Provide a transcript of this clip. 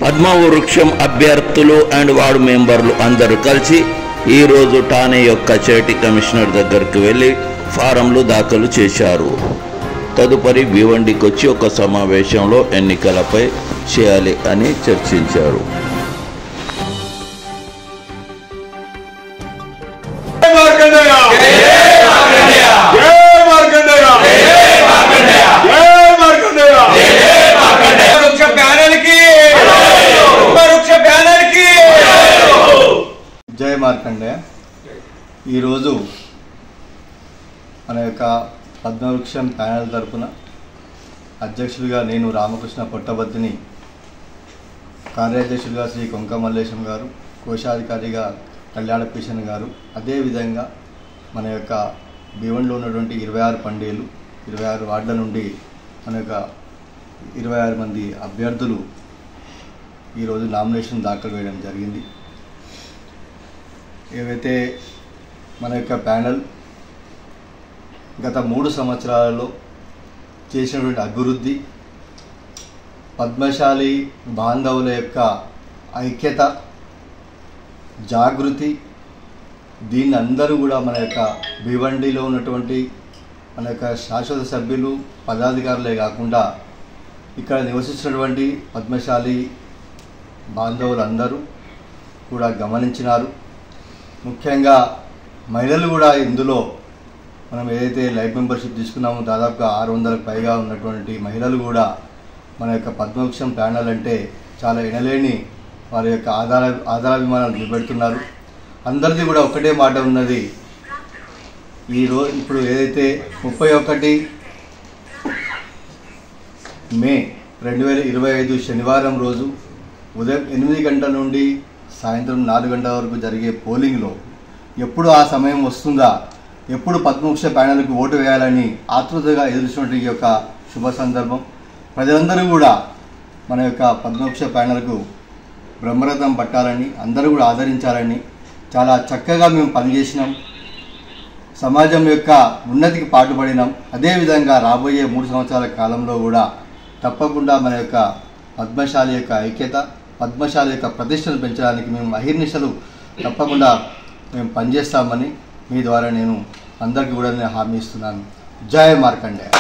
పద్మవృక్షం అభ్యర్థులు and ward మెంబర్లు అందరూ కలిసి ఈరోజు ఠానే యొక్క చేటి కమిషనర్ దగ్గరికి వెళ్ళి ఫారంలు దాఖలు చేశారు. తదుపరి భివండికి వచ్చి ఒక సమావేశంలో ఎన్నికలపై చేయాలి అని చర్చించారు. జై మార్కండేయ. ఈరోజు మన యొక్క పద్మవృక్షం ప్యానెల్ తరపున అధ్యక్షులుగా నేను రామకృష్ణ పొట్టబద్దిని, కార్యాధ్యక్షులుగా శ్రీ కొంక మల్లేశం గారు, కోశాధికారిగా కళ్యాణ కిషన్ గారు, అదేవిధంగా మన యొక్క భివండిలో ఉన్నటువంటి 26 పండేలు 26 వార్డుల నుండి మన యొక్క 26 మంది అభ్యర్థులు ఈరోజు నామినేషన్ దాఖలు వేయడం జరిగింది. ఏవైతే మన యొక్క ప్యానెల్ గత 3 సంవత్సరాలలో చేసినటువంటి అభివృద్ధి, పద్మశాలి బాంధవుల యొక్క ఐక్యత, జాగృతి, దీన్ని అందరూ కూడా మన యొక్క భివండిలో ఉన్నటువంటి మన యొక్క శాశ్వత సభ్యులు, పదాధికారులే కాకుండా ఇక్కడ నివసిస్తున్నటువంటి పద్మశాలి బాంధవులందరూ కూడా గమనించినారు. ముఖ్యంగా మహిళలు కూడా ఇందులో మనం ఏదైతే లైఫ్ మెంబర్షిప్ తీసుకున్నామో దాదాపుగా 600కు పైగా ఉన్నటువంటి మహిళలు కూడా మన యొక్క పద్మవృక్షం ప్యానెల్ అంటే చాలా ఎనలేని వారి యొక్క ఆధారాభిమానాలు నిలబెడుతున్నారు. అందరిది కూడా ఒకటే మాట ఉన్నది. ఇప్పుడు ఏదైతే 31 మే 2025 శనివారం రోజు ఉదయం 8 గంటల నుండి సాయంత్రం 4 గంటల వరకు జరిగే పోలింగ్లో ఎప్పుడు ఆ సమయం వస్తుందా, ఎప్పుడు పద్మవృక్ష ప్యానెల్కి ఓటు వేయాలని ఆతృతగా ఎదుర్కొన్నటువంటి ఈ యొక్క శుభ సందర్భం. ప్రజలందరూ కూడా మన యొక్క పద్మవృక్ష ప్యానెల్కు బ్రహ్మరథం పట్టాలని, అందరూ కూడా ఆదరించాలని, చాలా చక్కగా మేము పనిచేసినాం, సమాజం యొక్క ఉన్నతికి పాటుపడినాం. అదేవిధంగా రాబోయే 3 సంవత్సరాల కాలంలో కూడా తప్పకుండా మన యొక్క పద్మశాలి యొక్క ఐక్యత, పద్మశాలి యొక్క ప్రతిష్టను పెంచడానికి మేము అహిర్నిశలు తప్పకుండా మేము పనిచేస్తామని మీ ద్వారా నేను అందరికీ కూడా హామీ ఇస్తున్నాను. జై మార్కండేయ.